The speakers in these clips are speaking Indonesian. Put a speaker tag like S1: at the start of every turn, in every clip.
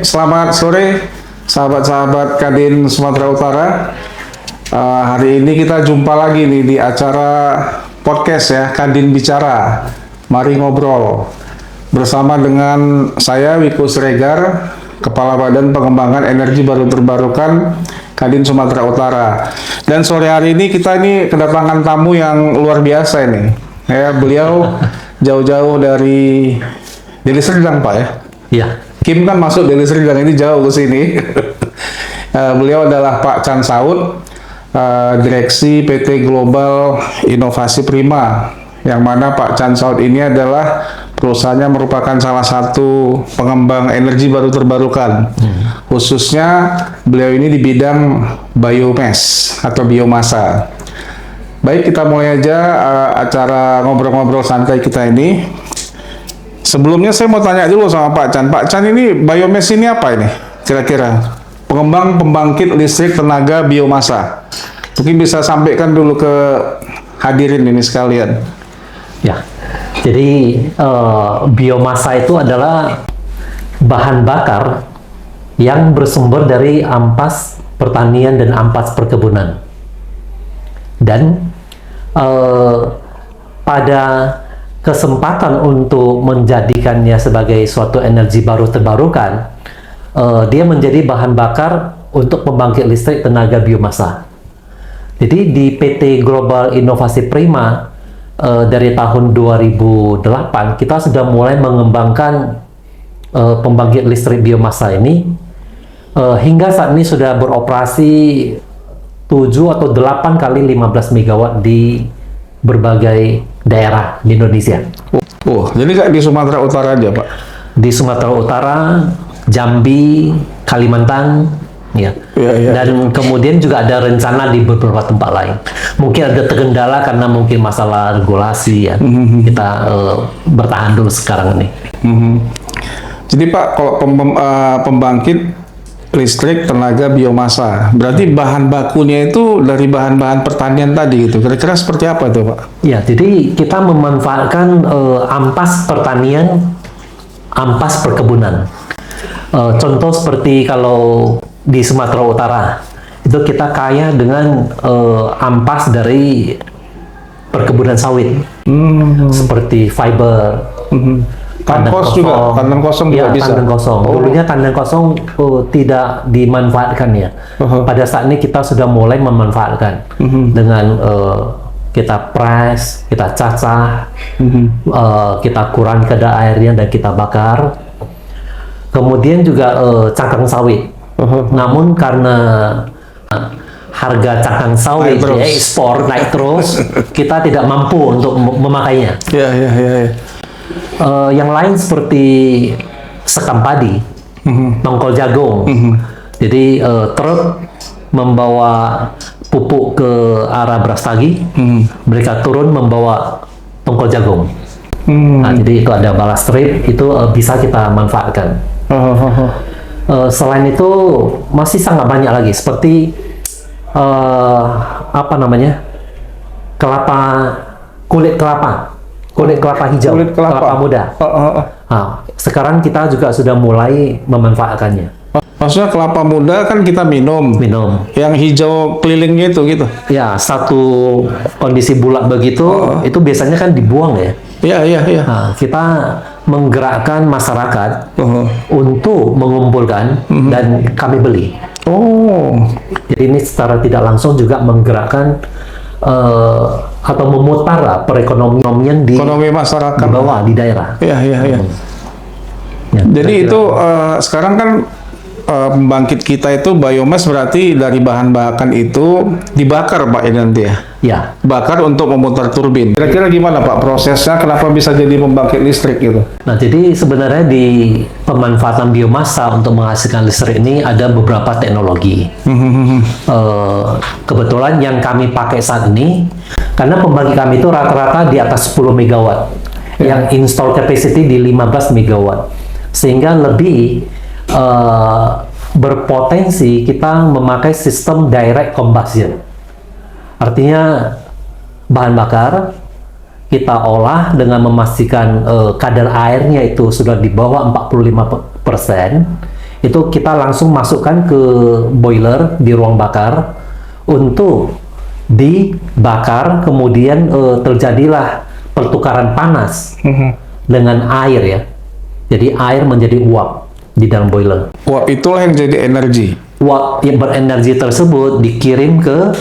S1: Selamat sore sahabat-sahabat Kadin Sumatera Utara. Hari ini kita jumpa lagi nih di acara podcast ya, Kadin Bicara. Mari ngobrol bersama dengan saya Wiku Sregar, Kepala Badan Pengembangan Energi Baru Terbarukan Kadin Sumatera Utara. Dan sore hari ini kita kedatangan tamu yang luar biasa ini. Ya, beliau jauh-jauh dari Deli Serdang, Pak ya.
S2: Iya.
S1: Kim kan masuk Deli Serdang, ini jauh ke sini. Beliau adalah Pak Chan Saud, Direksi PT Global Inovasi Prima, yang mana Pak Chan Saud ini adalah perusahaannya merupakan salah satu pengembang energi baru terbarukan. Khususnya beliau ini di bidang biomass atau biomasa. Baik, kita mulai aja acara ngobrol-ngobrol santai kita ini. Sebelumnya saya mau tanya dulu sama Pak Chan. Pak Chan, ini biomass ini apa ini? Kira-kira pengembang pembangkit listrik tenaga biomasa. Mungkin bisa sampaikan dulu ke hadirin ini sekalian.
S2: Ya. Jadi biomasa itu adalah bahan bakar yang bersumber dari ampas pertanian dan ampas perkebunan. Dan pada kesempatan untuk menjadikannya sebagai suatu energi baru terbarukan, dia menjadi bahan bakar untuk pembangkit listrik tenaga biomasa. Jadi di PT Global Inovasi Prima dari tahun 2008 kita sudah mulai mengembangkan pembangkit listrik biomasa ini, hingga saat ini sudah beroperasi 7 atau 8 kali 15 megawatt di berbagai daerah di Indonesia.
S1: Jadi nggak di Sumatera Utara aja, Pak?
S2: Di Sumatera Utara, Jambi, Kalimantan, ya. Dan kemudian juga ada rencana di beberapa tempat lain. Mungkin ada terkendala karena mungkin masalah regulasi ya. Kita bertahan dulu sekarang ini.
S1: Jadi Pak, kalau pembangkit listrik tenaga biomasa, berarti bahan bakunya itu dari bahan-bahan pertanian tadi gitu. Kira-kira seperti apa itu, Pak?
S2: Ya, jadi kita memanfaatkan ampas pertanian, ampas perkebunan. Contoh seperti kalau di Sumatera Utara, itu kita kaya dengan ampas dari perkebunan sawit, seperti fiber,
S1: Kandang kosong juga bisa.
S2: Kandang kosong. Dulunya kandang kosong tidak dimanfaatkan ya. Pada saat ini kita sudah mulai memanfaatkan dengan kita press, kita cacah, kita kurangi kadar airnya dan kita bakar. Kemudian juga cangkang sawit. Namun karena harga cangkang sawit ekspor naik terus, kita tidak mampu untuk memakainya. Yang lain seperti sekam padi, tongkol jagung. Jadi truk membawa pupuk ke arah Brastagi, mereka turun membawa tongkol jagung. Nah, jadi itu ada ballast strip, itu bisa kita manfaatkan. Selain itu masih sangat banyak lagi seperti kulit kelapa hijau, kelapa muda. Nah, sekarang kita juga sudah mulai memanfaatkannya.
S1: Maksudnya kelapa muda kan kita minum. Yang hijau kelilingnya itu gitu.
S2: Ya, satu kondisi bulat begitu, itu biasanya kan dibuang ya.
S1: Iya.
S2: Nah, kita menggerakkan masyarakat untuk mengumpulkan dan kami beli. Jadi ini secara tidak langsung juga menggerakkan atau memutar perekonomian di
S1: ekonomi masyarakat
S2: di bawah di daerah.
S1: Iya. Jadi itu sekarang kan pembangkit kita itu biomass, berarti dari bahan bakan itu dibakar, Pak, ya nanti ya?
S2: Ya.
S1: Bakar untuk memutar turbin. Kira-kira gimana, Pak, prosesnya? Kenapa bisa jadi pembangkit listrik gitu?
S2: Nah, jadi sebenarnya di pemanfaatan biomasa untuk menghasilkan listrik ini ada beberapa teknologi. Kebetulan yang kami pakai saat ini, karena pembangkit kami itu rata-rata di atas 10 megawatt, yang install capacity di 15 megawatt, sehingga lebih berpotensi kita memakai sistem direct combustion. Artinya bahan bakar kita olah dengan memastikan kadar airnya itu sudah di bawah 45%, itu kita langsung masukkan ke boiler di ruang bakar untuk dibakar, kemudian terjadilah pertukaran panas dengan air ya. Jadi air menjadi uap di dalam boiler.
S1: Uap itulah yang jadi energi.
S2: Uap yang berenergi tersebut dikirim ke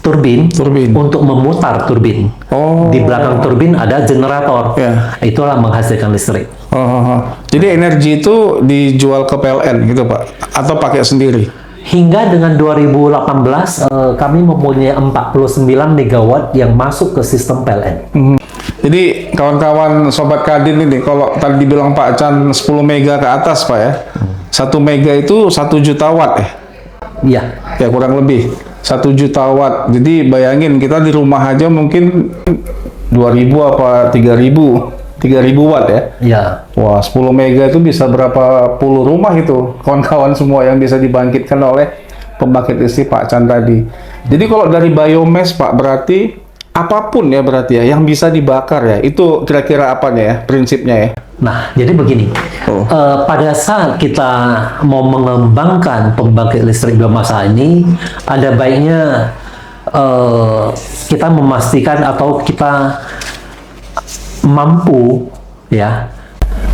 S2: turbin untuk memutar turbin. Di belakang turbin ada generator.
S1: Ya.
S2: Itulah menghasilkan listrik.
S1: Jadi energi itu dijual ke PLN gitu Pak? Atau pakai sendiri?
S2: Hingga dengan 2018 kami mempunyai 49 megawatt yang masuk ke sistem PLN.
S1: Jadi kawan-kawan Sobat Kadin ini, kalau tadi dibilang Pak Chan 10 mega ke atas Pak ya, 1 mega itu 1 juta watt ya?
S2: Iya.
S1: Ya kurang lebih 1 juta watt. Jadi bayangin kita di rumah aja mungkin 2000 apa 3000 watt ya.
S2: Iya.
S1: Wah, 10 mega itu bisa berapa puluh rumah itu kawan-kawan semua yang bisa dibangkitkan oleh pembangkit listrik Pak Chan tadi. Jadi kalau dari biomass Pak, berarti apapun ya berarti ya yang bisa dibakar ya. Itu kira-kira apanya ya prinsipnya ya?
S2: Nah, jadi begini. Pada saat kita mau mengembangkan pembangkit listrik biomasa ini, ada baiknya kita memastikan atau kita mampu ya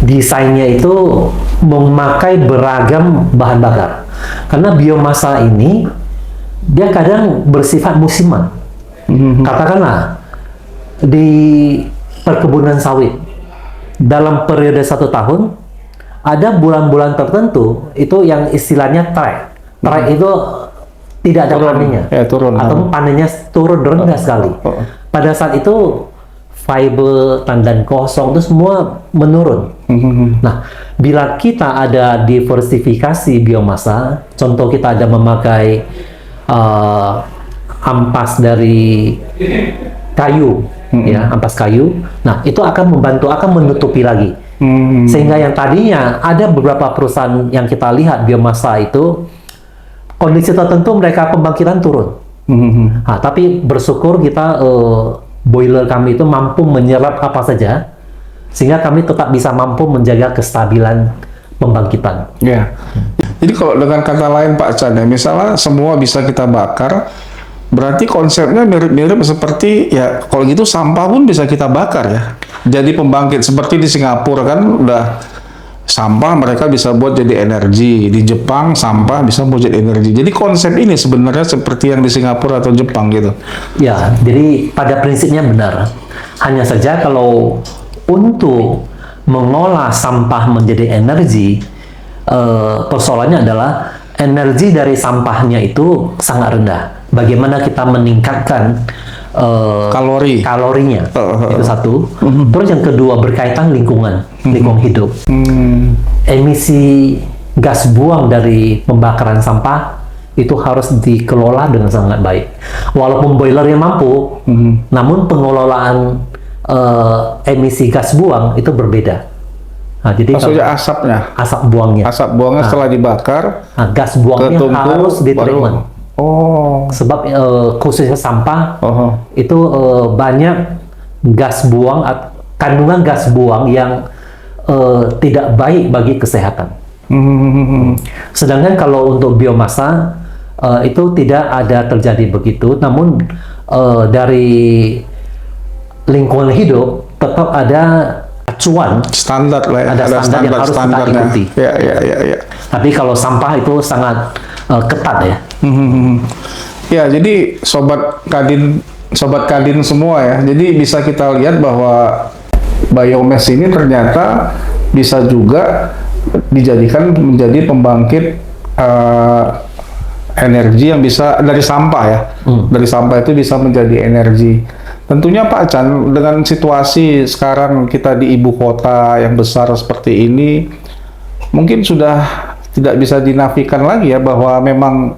S2: desainnya itu memakai beragam bahan bakar, karena biomasa ini dia kadang bersifat musiman. Katakanlah di perkebunan sawit dalam periode 1 tahun ada bulan-bulan tertentu itu yang istilahnya track itu tidak ada panennya atau panennya turun rendah sekali. Pada saat itu fiber, tandan kosong itu semua menurun. Nah, bila kita ada diversifikasi biomasa, contoh kita ada memakai ampas dari kayu, ya, ampas kayu. Nah, itu akan membantu, akan menutupi lagi. Sehingga yang tadinya ada beberapa perusahaan yang kita lihat biomasa itu kondisi tertentu mereka pembangkitan turun. Nah, tapi bersyukur kita boiler kami itu mampu menyerap apa saja, sehingga kami tetap bisa mampu menjaga kestabilan pembangkitan.
S1: Ya. Jadi kalau dengan kata lain Pak Chan, ya, misalnya semua bisa kita bakar, berarti konsepnya mirip-mirip seperti ya kalau gitu sampah pun bisa kita bakar ya. Jadi pembangkit seperti di Singapura kan udah sampah mereka bisa buat jadi energi, di Jepang sampah bisa buat jadi energi. Jadi konsep ini sebenarnya seperti yang di Singapura atau Jepang gitu.
S2: Ya, jadi pada prinsipnya benar. Hanya saja kalau untuk mengolah sampah menjadi energi, persoalannya adalah energi dari sampahnya itu sangat rendah. Bagaimana kita meningkatkan kalorinya, itu satu. Terus yang kedua berkaitan lingkungan hidup. Emisi gas buang dari pembakaran sampah itu harus dikelola dengan sangat baik. Walaupun boilernya mampu, namun pengelolaan emisi gas buang itu berbeda. Nah, jadi
S1: maksudnya asapnya?
S2: Asap buangnya.
S1: Asap buangnya setelah dibakar,
S2: gas buangnya harus diterima. Sebab khususnya sampah itu banyak gas buang, kandungan gas buang yang tidak baik bagi kesehatan. Sedangkan kalau untuk biomasa itu tidak ada terjadi begitu, namun dari lingkungan hidup tetap ada acuan
S1: standar lah ya,
S2: ada standar yang harus kita ikuti.
S1: Ya.
S2: Tapi kalau sampah itu sangat ketat ya.
S1: Ya, jadi sobat kadin semua ya. Jadi bisa kita lihat bahwa biomass ini ternyata bisa juga dijadikan menjadi pembangkit energi yang bisa dari sampah ya. Dari sampah itu bisa menjadi energi. Tentunya Pak Chan, dengan situasi sekarang kita di ibu kota yang besar seperti ini, mungkin sudah tidak bisa dinafikan lagi ya bahwa memang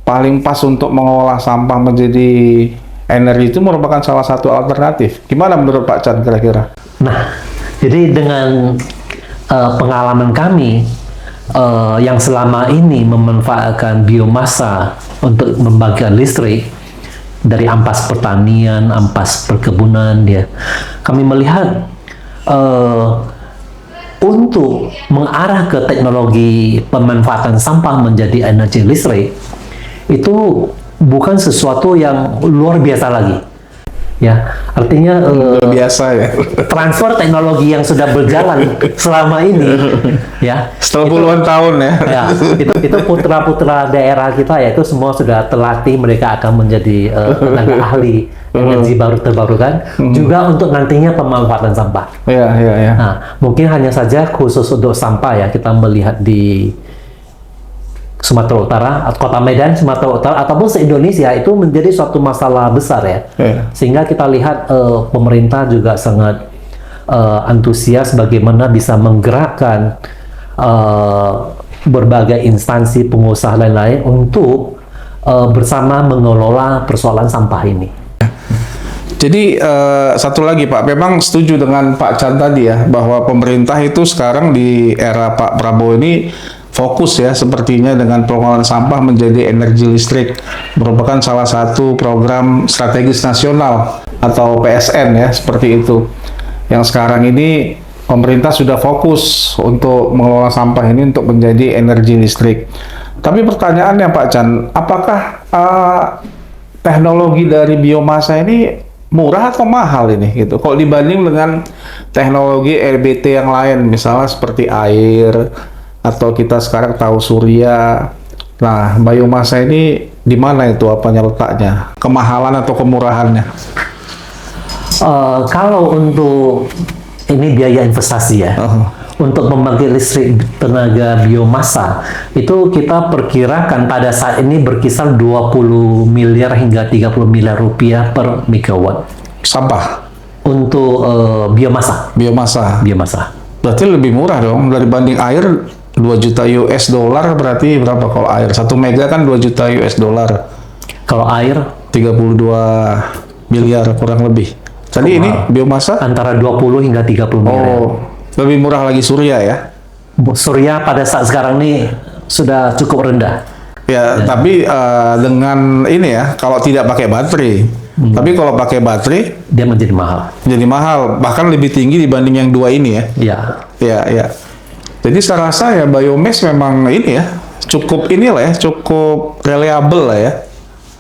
S1: paling pas untuk mengolah sampah menjadi energi itu merupakan salah satu alternatif. Gimana menurut Pak Chan kira-kira?
S2: Nah, jadi dengan pengalaman kami yang selama ini memanfaatkan biomasa untuk membangkitkan listrik dari ampas pertanian, ampas perkebunan, kami melihat untuk mengarah ke teknologi pemanfaatan sampah menjadi energi listrik itu bukan sesuatu yang luar biasa lagi. Ya, artinya
S1: Biasa ya.
S2: transfer teknologi yang sudah berjalan selama ini, ya,
S1: Setelah puluhan tahun ya.
S2: ya, itu putra-putra daerah kita ya itu semua sudah terlatih, mereka akan menjadi tenaga ahli energi baru terbarukan, juga untuk nantinya pemanfaatan sampah.
S1: Ya, ya, ya.
S2: Nah, mungkin hanya saja khusus untuk sampah ya, kita melihat di Sumatera Utara, Kota Medan, Sumatera Utara, ataupun se-Indonesia itu menjadi suatu masalah besar ya.
S1: Ya.
S2: Sehingga kita lihat pemerintah juga sangat antusias bagaimana bisa menggerakkan berbagai instansi, pengusaha lain-lain untuk bersama mengelola persoalan sampah ini.
S1: Jadi satu lagi Pak, memang setuju dengan Pak Chan tadi ya, bahwa pemerintah itu sekarang di era Pak Prabowo ini fokus ya sepertinya dengan pengelolaan sampah menjadi energi listrik, merupakan salah satu program strategis nasional atau PSN ya, seperti itu. Yang sekarang ini pemerintah sudah fokus untuk mengelola sampah ini untuk menjadi energi listrik. Tapi pertanyaannya Pak Chan, apakah teknologi dari biomasa ini murah atau mahal ini gitu? Kalau dibanding dengan teknologi RBT yang lain, misalnya seperti air atau kita sekarang tahu surya. Nah, biomasa ini di mana itu apanya letaknya? Kemahalan atau kemurahannya?
S2: Kalau untuk ini biaya investasi ya, untuk membangkit listrik tenaga biomasa itu kita perkirakan pada saat ini berkisar 20 miliar hingga 30 miliar rupiah per megawatt
S1: Sampah,
S2: untuk biomasa.
S1: biomasa. Berarti lebih murah dong dibanding air. 2 juta US dollar berarti berapa kalau air? 1 mega kan 2 juta US dollar.
S2: Kalau air
S1: 32 miliar kurang lebih. Jadi ini biomasa?
S2: antara 20 hingga 30 miliar.
S1: Oh, lebih murah lagi surya ya?
S2: Surya pada saat sekarang ini sudah cukup rendah.
S1: Ya, tapi dengan ini ya, kalau tidak pakai baterai. Tapi kalau pakai baterai,
S2: Dia menjadi mahal.
S1: jadi mahal. Bahkan lebih tinggi dibanding yang dua ini ya.
S2: Ya,
S1: Ya, ya. Jadi saya rasa ya biomass memang ini ya, cukup inilah ya, cukup reliable lah ya.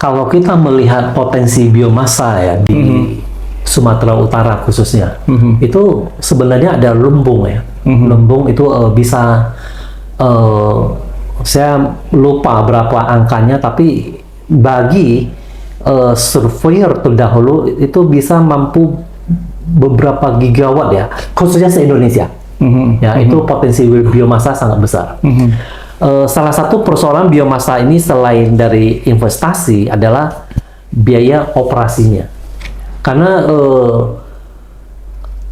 S2: kalau kita melihat potensi biomasa ya di Sumatera Utara khususnya, itu sebenarnya ada lumbung ya. Lumbung itu bisa saya lupa berapa angkanya, tapi bagi surveyor terdahulu itu bisa mampu beberapa gigawatt ya, khususnya se-Indonesia. Ya, itu potensi biomasa sangat besar. Salah satu persoalan biomasa ini selain dari investasi adalah biaya operasinya. Karena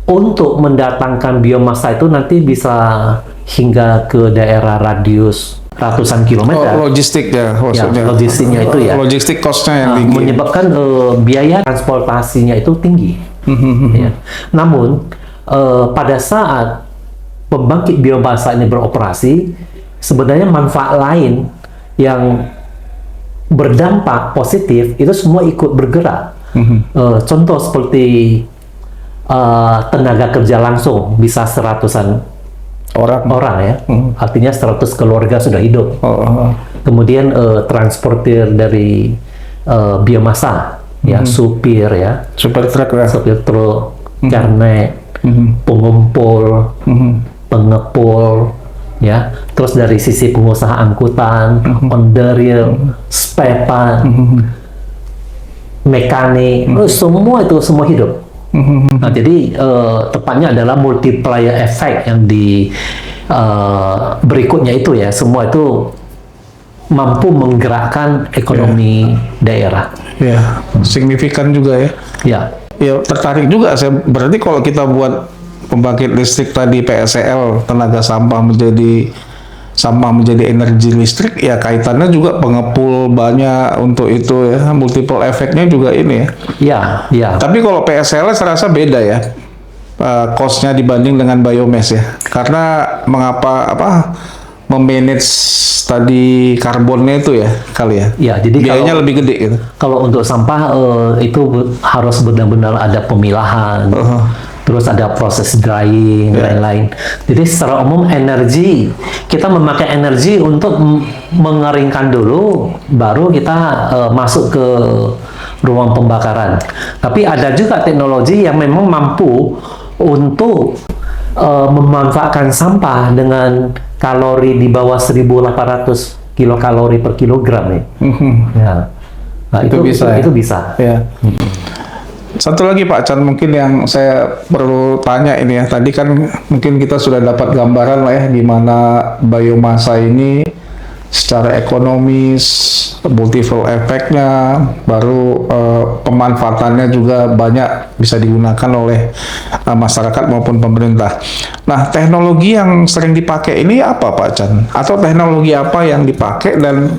S2: untuk mendatangkan biomasa itu nanti bisa hingga ke daerah radius ratusan kilometer.
S1: Logistik ya, maksudnya.
S2: Logistiknya itu ya.
S1: Logistik cost-nya yang tinggi.
S2: Menyebabkan biaya transportasinya itu tinggi. Ya. Namun pada saat pembangkit biomasa ini beroperasi, sebenarnya manfaat lain yang berdampak positif itu semua ikut bergerak. Contoh seperti tenaga kerja langsung bisa seratusan orang ya, artinya 100 keluarga sudah hidup. Kemudian transportir dari biomasa, ya supir ya,
S1: Super truck ya.
S2: supir truk, kernet, pengumpul, pengepul, ya. Terus dari sisi pengusaha angkutan, onderiil, spare part, mekanik, semua itu semua hidup. Nah, jadi tepatnya adalah multiplier effect yang di berikutnya itu ya, semua itu mampu menggerakkan ekonomi daerah.
S1: Ya, signifikan juga ya.
S2: Ya,
S1: Ya, tertarik juga saya. Berarti kalau kita buat pembangkit listrik tadi PSEL, tenaga sampah menjadi energi listrik, ya kaitannya juga pengepul banyak untuk itu ya, multiple efeknya juga ini ya.
S2: ya, ya.
S1: Tapi kalau PSEL saya rasa beda ya, cost-nya dibanding dengan biomass ya. Karena mengapa memanage tadi karbonnya itu ya kali ya.
S2: Ya, jadi
S1: biayanya lebih gede gitu.
S2: kalau untuk sampah itu harus benar-benar ada pemilahan, terus ada proses drying, lain-lain. Jadi secara umum energi, kita memakai energi untuk mengeringkan dulu, baru kita masuk ke ruang pembakaran. Tapi ada juga teknologi yang memang mampu untuk memanfaatkan sampah dengan kalori di bawah 1.800 kilokalori per kilogram ya. Ya. Nah, itu bisa. Itu bisa.
S1: Ya. Satu lagi Pak Chan, mungkin yang saya perlu tanya ini ya, tadi kan mungkin kita sudah dapat gambaran lah ya gimana biomasa ini secara ekonomis, multiple efeknya, baru pemanfaatannya juga banyak bisa digunakan oleh masyarakat maupun pemerintah. Nah, teknologi yang sering dipakai ini apa Pak Chan? Atau teknologi apa yang dipakai, dan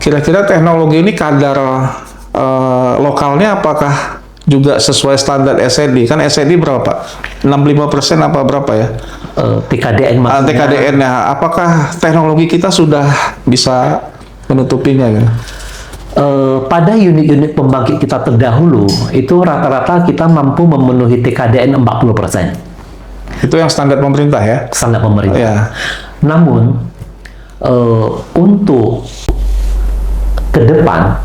S1: kira-kira teknologi ini kadar lokalnya apakah juga sesuai standar SED? Kan SED berapa? 65% apa berapa ya?
S2: TKDN maksudnya.
S1: TKDN-nya. Apakah teknologi kita sudah bisa menutupinya gitu?
S2: Pada unit-unit pembangkit kita terdahulu, itu rata-rata kita mampu memenuhi TKDN 40%.
S1: Itu yang standar pemerintah ya?
S2: Standar pemerintah.
S1: Ya.
S2: Namun, untuk ke depan,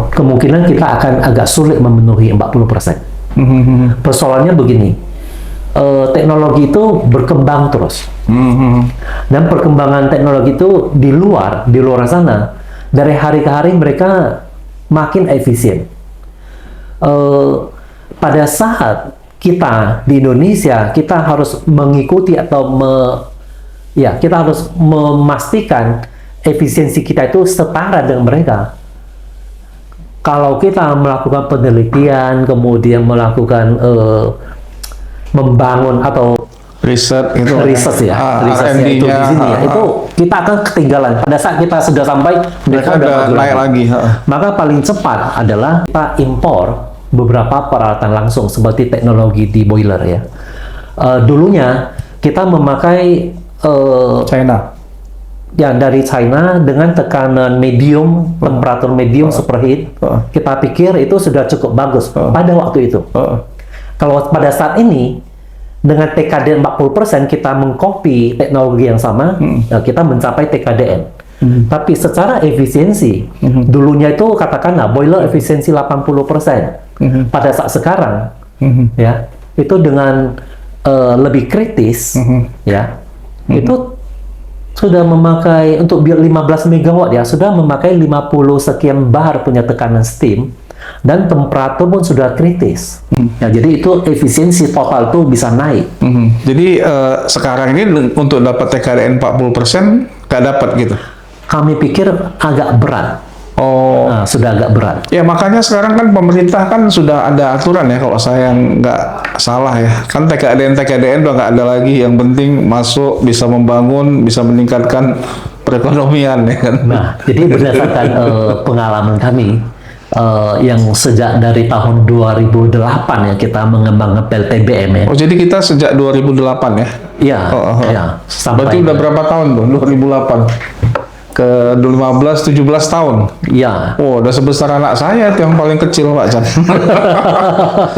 S2: kemungkinan kita akan agak sulit memenuhi 40%. Persoalannya begini, teknologi itu berkembang terus, dan perkembangan teknologi itu di luar sana, dari hari ke hari mereka makin efisien. Pada saat kita di Indonesia, kita harus mengikuti atau kita harus memastikan efisiensi kita itu setara dengan mereka. Kalau kita melakukan penelitian, kemudian melakukan membangun atau
S1: riset
S2: ya, risetnya itu di sini ya, itu kita akan ketinggalan. Pada saat kita sudah sampai, mereka udah
S1: naik lagi.
S2: Maka paling cepat adalah kita impor beberapa peralatan langsung seperti teknologi di boiler ya. Dulunya kita memakai
S1: China.
S2: Ya, dari China dengan tekanan medium, temperatur medium superheat. Kita pikir itu sudah cukup bagus pada waktu itu. Kalau pada saat ini dengan TKDN 40% kita mengcopy teknologi yang sama, kita mencapai TKDN. Tapi secara efisiensi, dulunya itu katakanlah boiler efisiensi 80%. Pada saat sekarang, ya itu dengan lebih kritis, ya itu sudah memakai untuk 15 megawatt ya, sudah memakai 50 sekian bar punya tekanan steam, dan temperatur pun sudah kritis. Ya, jadi itu efisiensi total tuh bisa naik.
S1: Jadi sekarang ini untuk dapat TKDN 40% nggak dapat gitu?
S2: Kami pikir agak berat.
S1: Oh,
S2: Nah, sudah agak berat.
S1: ya makanya sekarang kan pemerintah kan sudah ada aturan ya, kalau saya nggak salah ya, kan TKDN udah nggak ada lagi, yang penting masuk, bisa membangun, bisa meningkatkan perekonomian ya kan.
S2: Nah, jadi berdasarkan pengalaman kami yang sejak dari tahun 2008 ya kita mengembangkan PLTBM ya.
S1: Oh, jadi kita sejak 2008 ya?
S2: Iya, ya, sampai
S1: Berarti udah berapa tahun tuh? 2008 ke 15-17 tahun.
S2: ya.
S1: Oh, udah sebesar anak saya tuh yang paling kecil Pak Chan.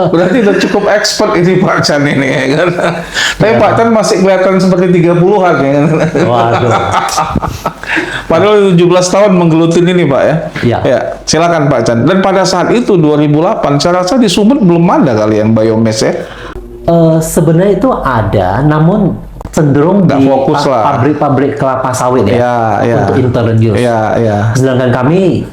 S1: Berarti udah cukup expert ini Pak Chan ini ya kan. Tapi Pak Chan masih kelihatan seperti 30-an ya kan.
S2: Waduh.
S1: Padahal 17 tahun menggelutin ini Pak ya.
S2: Iya.
S1: Ya, silakan Pak Chan. Dan pada saat itu 2008, saya rasa di Sumut belum ada kali yang biomes ya.
S2: Sebenarnya itu ada, namun cenderung
S1: Nggak
S2: di
S1: fokus lah.
S2: pabrik-pabrik kelapa sawit ya,
S1: Ya.
S2: untuk internal use.
S1: Ya.
S2: Sedangkan kami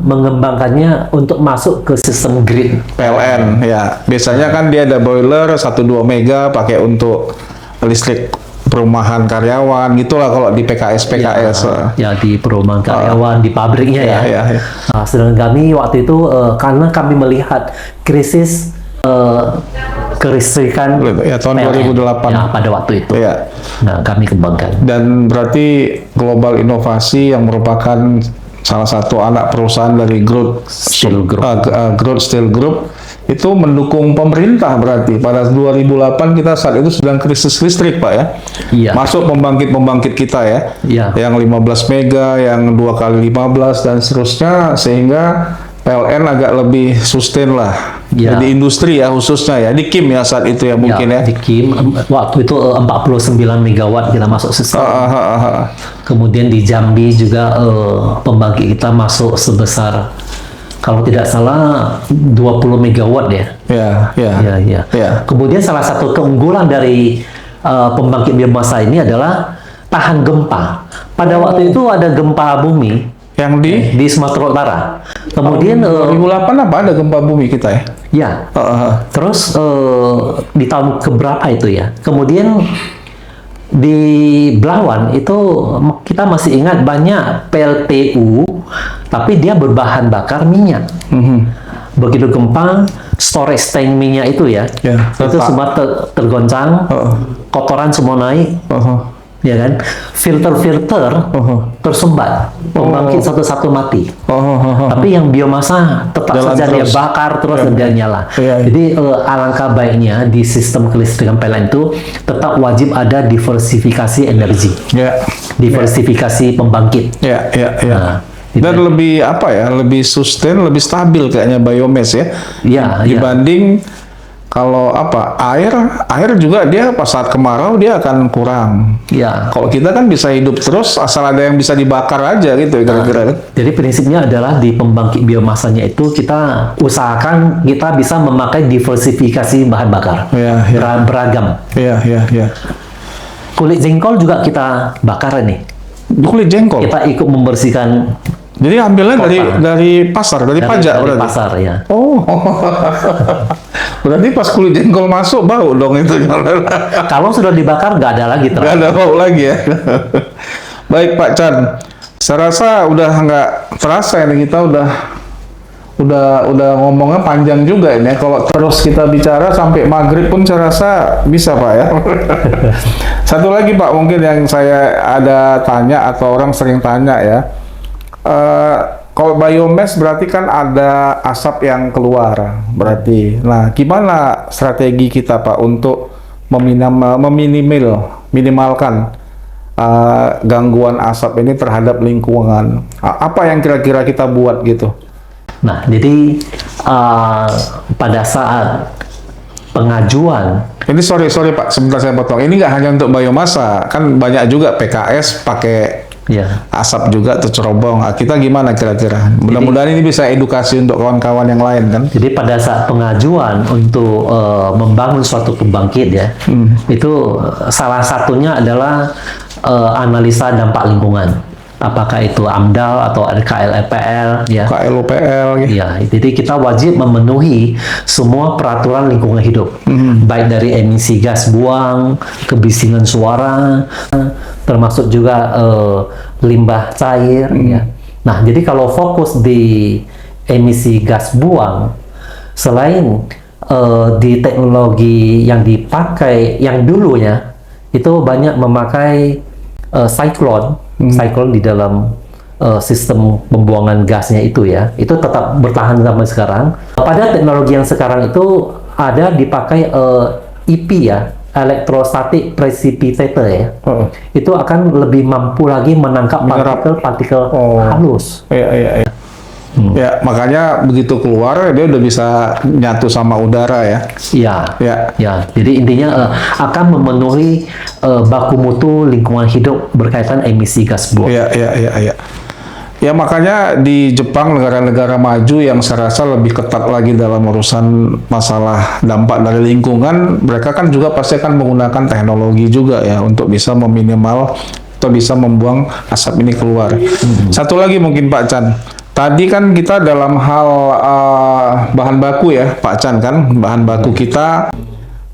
S2: mengembangkannya untuk masuk ke sistem grid.
S1: PLN ya. Biasanya kan dia ada boiler 1-2 mega pakai untuk listrik perumahan karyawan gitulah kalau di PKS.
S2: Ya, di perumahan karyawan, di pabriknya ya.
S1: Ya.
S2: Nah, sedangkan kami waktu itu karena kami melihat krisis kelistrikan
S1: Ya, tahun
S2: PLN,
S1: 2008.
S2: ya, pada waktu itu.
S1: Ya.
S2: Nah, kami kembangkan.
S1: Dan berarti Global Inovasi yang merupakan salah satu anak perusahaan dari Growth
S2: Steel Group.
S1: Growth Steel Group itu mendukung pemerintah, berarti pada 2008 kita saat itu sedang krisis listrik Pak ya.
S2: Iya.
S1: Masuk pembangkit kita ya.
S2: Iya.
S1: Yang 15 mega, yang 2 kali 15 dan seterusnya, sehingga PLN agak lebih sustain lah.
S2: Ya.
S1: Di industri ya khususnya ya, di Kim ya saat itu ya mungkin ya.
S2: Di Kim waktu itu 49 megawatt kita masuk sistem. Kemudian di Jambi juga pembangkit kita masuk sebesar kalau tidak salah 20 megawatt ya.
S1: Ya.
S2: Kemudian salah satu keunggulan dari pembangkit biomasa ini adalah tahan gempa. Pada waktu itu ada gempa bumi
S1: Yang
S2: di Sumatera Utara. Kemudian
S1: 2008 apa ada gempa bumi kita ya?
S2: ya. Terus di tahun keberapa itu ya? Kemudian di Belawan itu kita masih ingat banyak PLTU, tapi dia berbahan bakar minyak. Begitu gempa, storage tank minyak itu ya, itu semua tergoncang, kotoran semua naik. Ya kan, filter-filter tersumbat, pembangkit satu-satu mati. Tapi yang biomasa tetap
S1: Jalan
S2: saja dia
S1: terus.
S2: bakar terus dan dia nyala.
S1: Iya.
S2: Jadi alangkah baiknya di sistem kelistrikan PLN itu tetap wajib ada diversifikasi energi,
S1: Ya.
S2: diversifikasi pembangkit.
S1: Ya.
S2: Nah,
S1: Dan lebih apa ya? Lebih sustain, lebih stabil kayaknya biomass ya.
S2: ya.
S1: Dibanding kalau apa air juga dia pas saat kemarau dia akan kurang.
S2: Ya.
S1: Kalau kita kan bisa hidup terus asal ada yang bisa dibakar aja gitu kira-kira kan.
S2: Jadi prinsipnya adalah di pembangkit biomasanya itu kita usahakan kita bisa memakai diversifikasi bahan bakar.
S1: Ya.
S2: Beragam.
S1: Ya.
S2: Kulit jengkol juga kita bakar ini.
S1: Kulit jengkol.
S2: Kita ikut membersihkan
S1: Jadi ambilnya
S2: Kota.
S1: dari pasar, dari pajak
S2: dari
S1: berarti.
S2: pasar ya.
S1: Oh. Berarti pas kulit jengkol masuk bau dong itu.
S2: Kalau sudah dibakar nggak ada lagi
S1: Nggak
S2: terang.
S1: ada bau lagi ya. Baik Pak Chan, saya rasa udah nggak terasa ini kita udah ngomongnya panjang juga ini. Kalau terus kita bicara sampai maghrib pun saya rasa bisa Pak ya. Satu lagi Pak mungkin yang saya ada tanya atau orang sering tanya ya. Kalau biomass berarti kan ada asap yang keluar berarti. Nah, gimana strategi kita Pak untuk minimalkan gangguan asap ini terhadap lingkungan? Apa yang kira-kira kita buat gitu?
S2: Nah, jadi pada saat pengajuan
S1: Ini sorry Pak, sebentar saya potong. Ini nggak hanya untuk biomasa, kan banyak juga PKS pakai
S2: ya.
S1: asap juga tercerobong. Kita gimana kira-kira? Mudah-mudahan ini bisa edukasi untuk kawan-kawan yang lain kan?
S2: Jadi pada saat pengajuan untuk membangun suatu pembangkit ya, itu salah satunya adalah analisa dampak lingkungan. Apakah itu AMDAL atau KLEPL ya?
S1: KLOPL gitu.
S2: Ya, jadi kita wajib memenuhi semua peraturan lingkungan hidup, baik dari emisi gas buang, kebisingan suara, termasuk juga limbah cair. Ya. Nah, jadi kalau fokus di emisi gas buang, selain di teknologi yang dipakai yang dulunya itu banyak memakai cyclone di dalam sistem pembuangan gasnya itu ya, itu tetap bertahan sampai sekarang. Pada teknologi yang sekarang itu ada dipakai EP ya, electrostatic precipitator ya. Itu akan lebih mampu lagi menangkap partikel-partikel halus.
S1: Iya. Ya, makanya begitu keluar dia udah bisa nyatu sama udara ya.
S2: Ya. Jadi intinya akan memenuhi baku mutu lingkungan hidup berkaitan emisi gas buang.
S1: Iya. Ya makanya di Jepang, negara-negara maju yang saya rasa lebih ketat lagi dalam urusan masalah dampak dari lingkungan, mereka kan juga pasti akan menggunakan teknologi juga ya untuk bisa meminimal atau bisa membuang asap ini keluar. Satu lagi mungkin Pak Chan. Tadi kan kita dalam hal bahan baku ya, Pak Chan kan, bahan baku kita,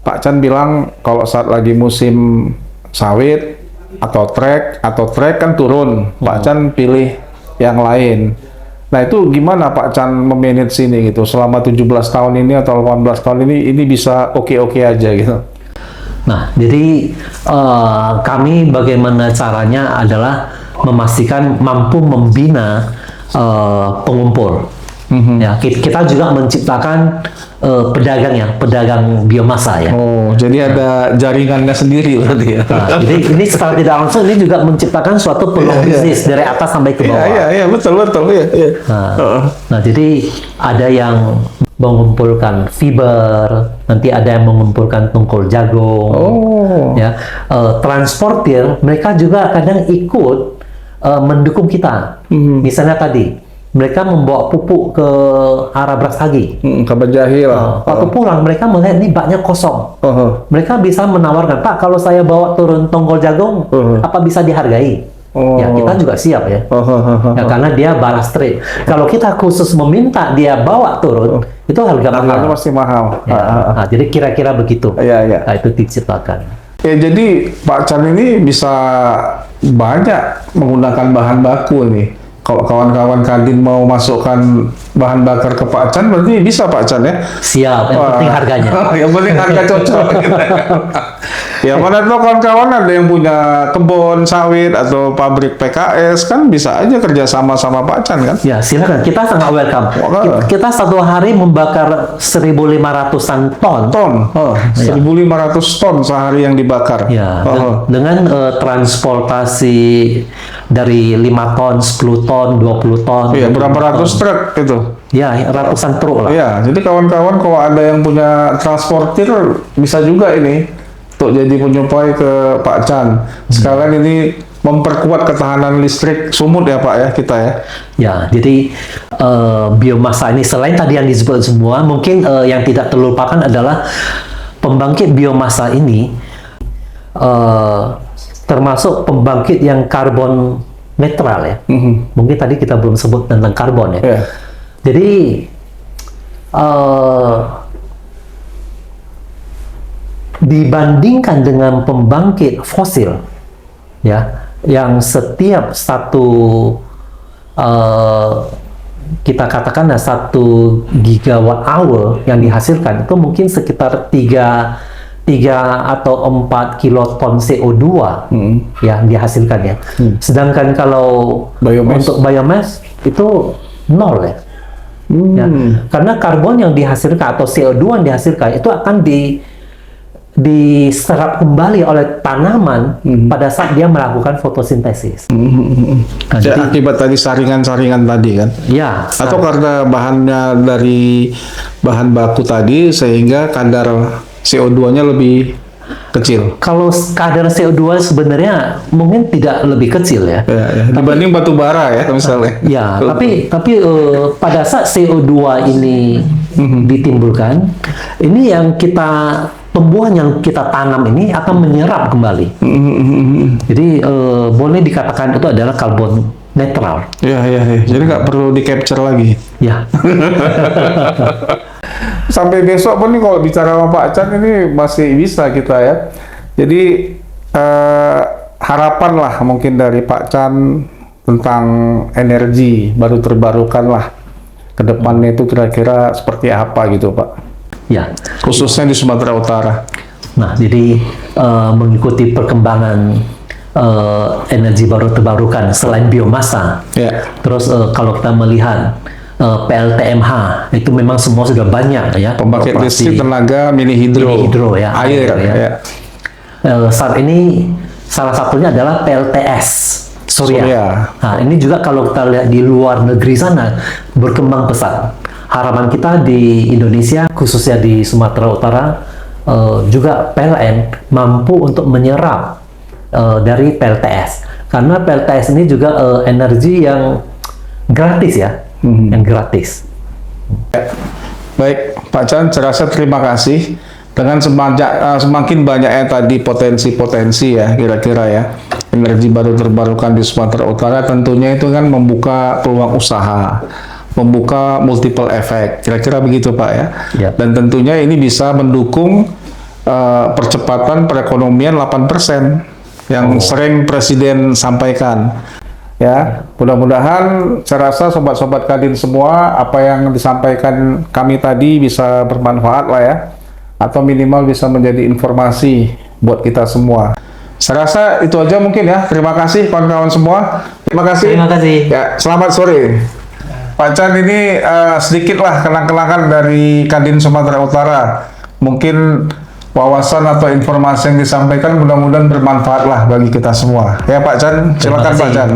S1: Pak Chan bilang kalau saat lagi musim sawit atau trek kan turun, Pak Chan pilih yang lain. Nah itu gimana Pak Chan memanage ini gitu, selama 17 tahun ini atau 18 tahun ini bisa oke-oke aja gitu?
S2: Nah, jadi kami bagaimana caranya adalah memastikan mampu membina pengumpul. Ya, kita juga menciptakan pedagang biomasa ya.
S1: Oh, jadi ada jaringannya sendiri berarti ya.
S2: Nah, jadi ini secara tidak langsung ini juga menciptakan suatu peluang bisnis dari atas sampai ke bawah.
S1: Iya, betul ya.
S2: Nah, jadi ada yang mengumpulkan fiber, nanti ada yang mengumpulkan tungkol jagung. Ya, transportir mereka juga kadang ikut mendukung kita. Misalnya tadi mereka membawa pupuk ke arah Brastagi.
S1: ke Banjahil.
S2: Waktu pulang mereka melihat ini baknya kosong. Mereka bisa menawarkan, Pak, kalau saya bawa turun tongkol jagung, apa bisa dihargai? Ya, kita juga siap ya. Ya, karena dia balas trade. Kalau kita khusus meminta dia bawa turun, itu harga mahal.
S1: Harganya pasti mahal.
S2: Ya, nah, jadi kira-kira begitu. Nah, itu diciptakan.
S1: Ya, jadi Pak Chan ini bisa banyak menggunakan bahan baku nih. Kalau kawan-kawan Kadin mau masukkan bahan bakar ke Pak Chan, berarti bisa Pak Chan ya?
S2: Siap, yang penting harganya.
S1: Yang penting harga cocok. Ya, mana tuh kawan-kawan ada yang punya kebun sawit atau pabrik PKS, kan bisa aja kerja sama Pak Chan kan?
S2: Ya, silakan. Kita sangat welcome. Kita satu hari membakar 1.500-an ton.
S1: 1.500 ton sehari yang dibakar.
S2: Ya, dengan transportasi dari 5 ton, 10 ton, 20 ton.
S1: Iya, berapa ratus truk itu?
S2: Ya, ratusan truk lah.
S1: Iya, jadi kawan-kawan kalau ada yang punya transportir bisa juga ini untuk jadi penyuplai ke Pak Chan. Sekalian ini memperkuat ketahanan listrik Sumut ya Pak ya, kita ya.
S2: Ya, jadi biomasa ini selain tadi yang disebut semua, mungkin yang tidak terlupakan adalah pembangkit biomasa ini termasuk pembangkit yang karbon netral ya. Mungkin tadi kita belum sebut tentang karbon ya. Jadi dibandingkan dengan pembangkit fosil ya, yang setiap satu kita katakan 1 gigawatt hour yang dihasilkan itu mungkin sekitar 3 atau 4 kiloton CO2 yang dihasilkan ya. Sedangkan kalau untuk biomass itu 0 ya. Ya. Karena karbon yang dihasilkan atau CO2 yang dihasilkan itu akan diserap kembali oleh tanaman pada saat dia melakukan fotosintesis.
S1: Nah, jadi akibat tadi saringan-saringan tadi kan?
S2: Ya.
S1: Atau karena bahannya dari bahan baku tadi sehingga kadar CO2-nya lebih kecil.
S2: Kalau kadar CO2 sebenarnya mungkin tidak lebih kecil ya.
S1: Dibanding batu bara ya misalnya.
S2: Ya, tapi pada saat CO2 ini ditimbulkan, ini yang tumbuhan yang kita tanam ini akan menyerap kembali. Jadi boleh dikatakan itu adalah karbon netral.
S1: Iya. Jadi nggak perlu di capture lagi.
S2: Ya.
S1: Sampai besok pun nih kalau bicara sama Pak Chan ini masih bisa kita ya. Jadi harapan lah mungkin dari Pak Chan tentang energi baru terbarukan lah ke depannya itu kira-kira seperti apa gitu Pak?
S2: Ya.
S1: Khususnya di Sumatera Utara.
S2: Nah, jadi mengikuti perkembangan energi baru terbarukan selain biomasa. Terus kalau kita melihat PLTMH itu memang semua sudah banyak ya.
S1: Pembangkit listrik tenaga mini hidro
S2: ya,
S1: air ya.
S2: Saat ini salah satunya adalah PLTS Surya. Nah, ini juga kalau kita lihat di luar negeri sana berkembang pesat. Harapan kita di Indonesia khususnya di Sumatera Utara juga PLN mampu untuk menyerap dari PLTS, karena PLTS ini juga energi yang gratis ya. Yang gratis.
S1: Baik, Pak Chan, saya rasa terima kasih. Dengan semakin banyaknya tadi potensi-potensi ya, kira-kira ya, energi baru terbarukan di Sumatera Utara, tentunya itu kan membuka peluang usaha, membuka multiple effect, kira-kira begitu Pak ya. Dan tentunya ini bisa mendukung percepatan perekonomian 8% yang sering Presiden sampaikan. Ya, mudah-mudahan saya rasa sobat-sobat Kadin semua apa yang disampaikan kami tadi bisa bermanfaat lah ya, atau minimal bisa menjadi informasi buat kita semua. Saya rasa itu aja mungkin ya. Terima kasih kawan-kawan semua. Terima kasih.
S2: Terima kasih.
S1: Ya, selamat sore. Pak Chan, ini sedikit lah kenang-kenangan dari Kadin Sumatera Utara. Mungkin wawasan atau informasi yang disampaikan mudah-mudahan bermanfaat lah bagi kita semua. Ya Pak Chan, silakan Pak Chan.